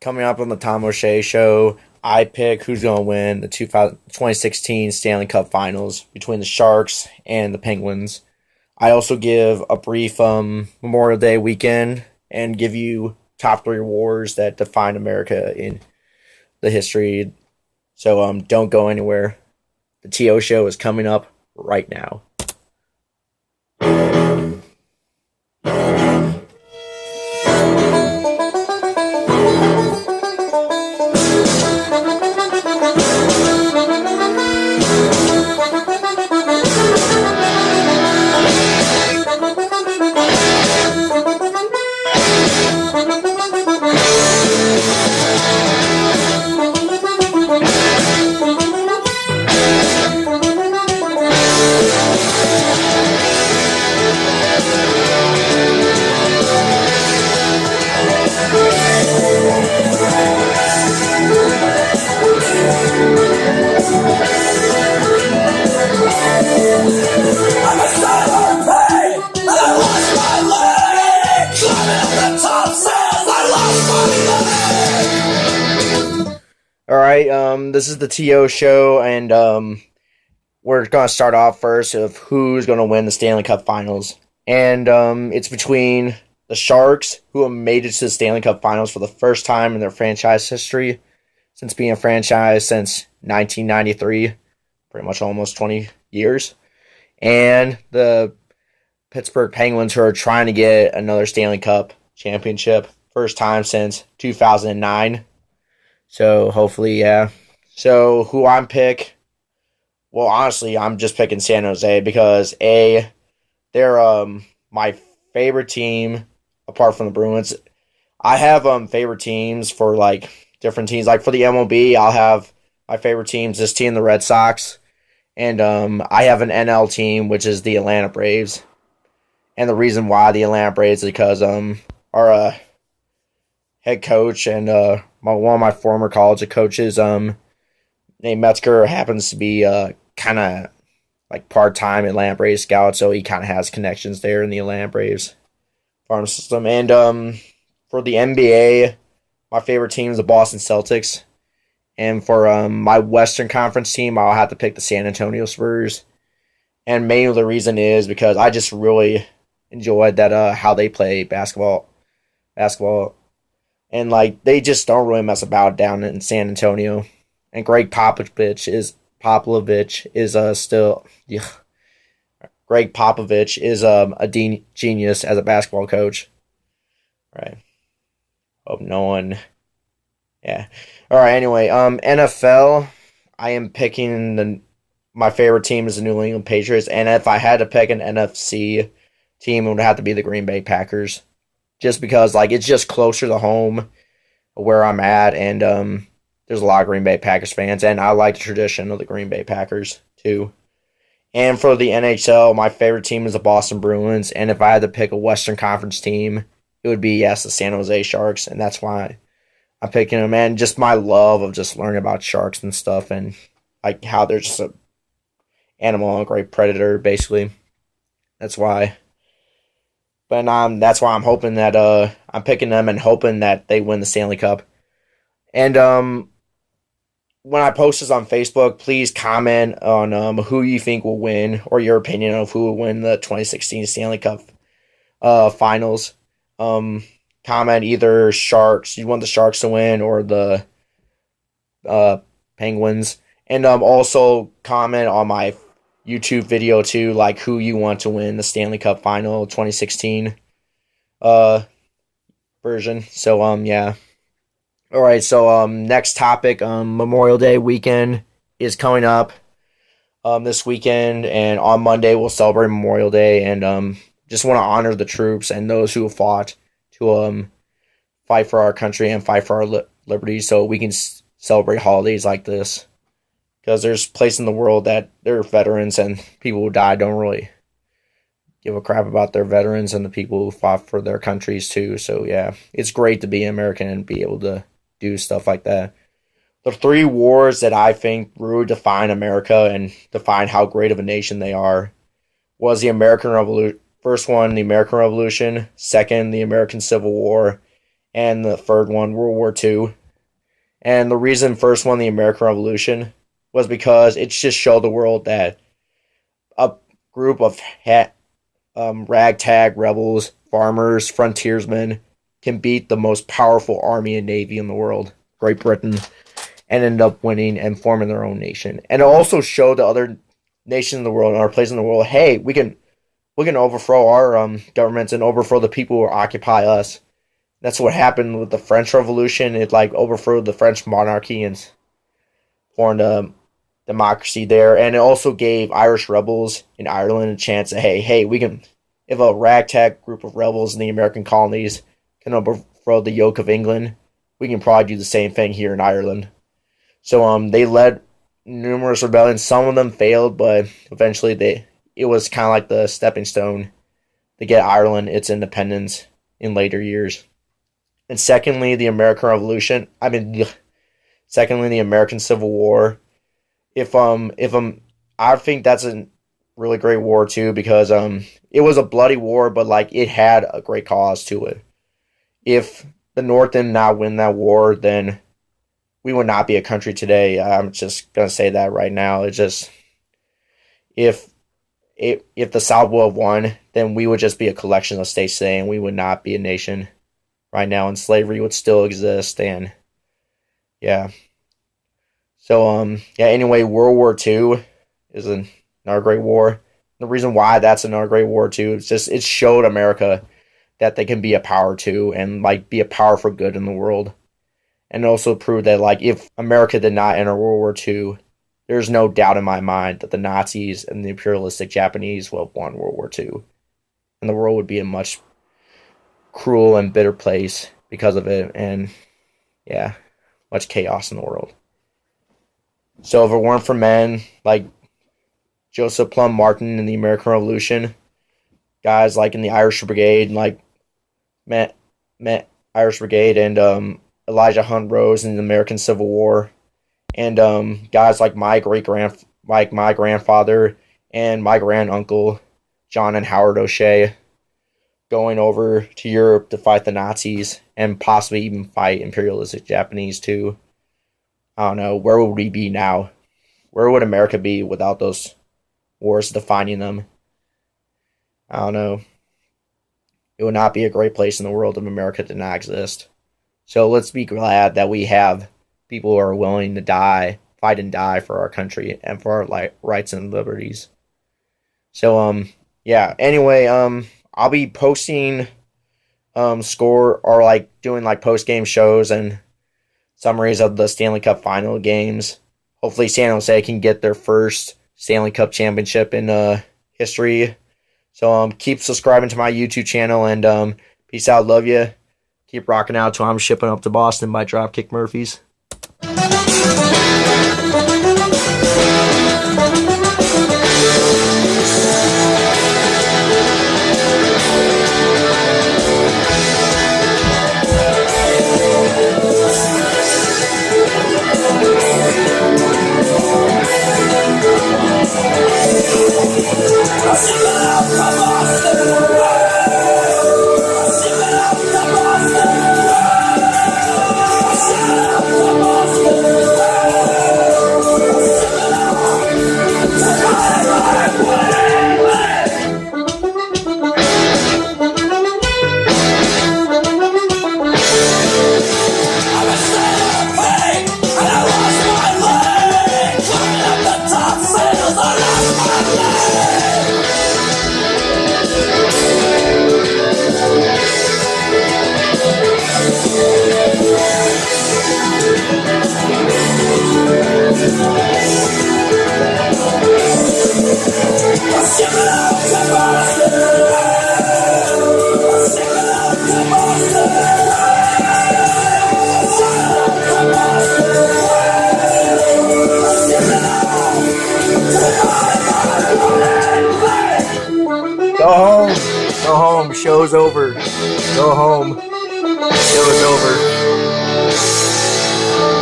Coming up on the Tom O'Shea Show, I pick who's going to win the 2016 Stanley Cup Finals between the Sharks and the Penguins. I also give a brief Memorial Day weekend and give you top three wars that define America in the history. So don't go anywhere. The TO Show is coming up right now. This is the TO Show, and we're going to start off first of who's going to win the Stanley Cup Finals. And it's between the Sharks, who have made it to the Stanley Cup Finals for the first time in their franchise history, since being a franchise since 1993, pretty much almost 20 years, and the Pittsburgh Penguins, who are trying to get another Stanley Cup championship, first time since 2009. So hopefully, yeah. So who I'm pick? Well, honestly, I'm just picking San Jose because they're my favorite team apart from the Bruins. I have favorite teams for like different teams. Like for the MLB, I'll have my favorite teams. This team, the Red Sox, and I have an NL team, which is the Atlanta Braves. And the reason why the Atlanta Braves is because our head coach and one of my former college coaches, named Metzger, happens to be kind of like part-time Atlanta Braves scout, so he kind of has connections there in the Atlanta Braves farm system. And for the NBA, my favorite team is the Boston Celtics. And for my Western Conference team, I'll have to pick the San Antonio Spurs. And mainly the reason is because I just really enjoyed that how they play basketball. And like they just don't really mess about down in San Antonio. And Greg Popovich is still. Yeah. Greg Popovich is a genius as a basketball coach. Right. Hope no one. Yeah. All right. Anyway, NFL. I am picking my favorite team is the New England Patriots, and if I had to pick an NFC team, it would have to be the Green Bay Packers, just because like it's just closer to home, where I'm at, and there's a lot of Green Bay Packers fans, and I like the tradition of the Green Bay Packers, too. And for the NHL, my favorite team is the Boston Bruins, and if I had to pick a Western Conference team, it would be, yes, the San Jose Sharks, and that's why I'm picking them. And just my love of just learning about sharks and stuff, and like how they're just an animal, a great predator, basically. That's why. But that's why I'm hoping that I'm picking them and hoping that they win the Stanley Cup. And when I post this on Facebook, please comment on who you think will win or your opinion of who will win the 2016 Stanley Cup Finals. Comment either Sharks, you want the Sharks to win, or the Penguins. And also comment on my YouTube video too, like who you want to win the Stanley Cup Final 2016 version. So yeah. All right, so next topic, Memorial Day weekend is coming up this weekend, and on Monday we'll celebrate Memorial Day, and just want to honor the troops and those who have fought to fight for our country and fight for our liberties, so we can celebrate holidays like this. Because there's places in the world that there are veterans and people who died don't really give a crap about their veterans and the people who fought for their countries too. So yeah, it's great to be American and be able to do stuff like that. The three wars that I think really define America and define how great of a nation they are was the American Revolution. First one, the American Revolution. Second, the American Civil War. and the third one, World War II. And the reason first won the American Revolution was because it just showed the world that a group of ragtag rebels, farmers, frontiersmen can beat the most powerful army and navy in the world, Great Britain, and end up winning and forming their own nation. And it also showed the other nations in the world and our place in the world, hey, we can overthrow our governments and overthrow the people who occupy us. That's what happened with the French Revolution. It like overthrew the French monarchy and formed a democracy there. And it also gave Irish rebels in Ireland a chance to, hey, we can, if a ragtag group of rebels in the American colonies can overthrow the yoke of England, we can probably do the same thing here in Ireland. So they led numerous rebellions. Some of them failed, but eventually it was kind of like the stepping stone to get Ireland its independence in later years. And secondly, the American Revolution. Secondly, the American Civil War. I think that's a really great war too, because it was a bloody war, but like it had a great cause to it. If the North did not win that war, then we would not be a country today. I'm just gonna say that right now. It's just if the South would have won, then we would just be a collection of states today, and we would not be a nation right now, and slavery would still exist. And yeah. So anyway, World War II is another great war. The reason why that's another great war too is just it showed America that they can be a power too, and like be a power for good in the world. And also proved that like if America did not enter World War II, there's no doubt in my mind that the Nazis and the imperialistic Japanese would have won World War II. And the world would be a much cruel and bitter place because of it, and yeah, much chaos in the world. So if it weren't for men like Joseph Plum Martin in the American Revolution, guys like in the Irish Brigade, like Met Irish Brigade, and Elijah Hunt Rose in the American Civil War, and guys like my grandfather and my granduncle John and Howard O'Shea going over to Europe to fight the Nazis and possibly even fight imperialistic Japanese too. I don't know, where would we be now? Where would America be without those wars defining them? I don't know. It would not be a great place in the world if America did not exist. So let's be glad that we have people who are willing to fight and die for our country and for our rights and liberties. So yeah. Anyway, I'll be posting score or like doing like post game shows and summaries of the Stanley Cup final games. Hopefully San Jose can get their first Stanley Cup championship in history. So keep subscribing to my YouTube channel, and peace out. Love you. Keep rocking out till I'm shipping up to Boston by Dropkick Murphys. Go home. Show's over. Go home. Show's over.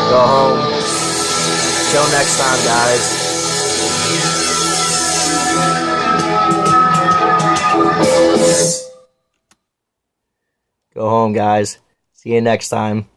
Go home. Till next time, guys. Go home, guys. See you next time.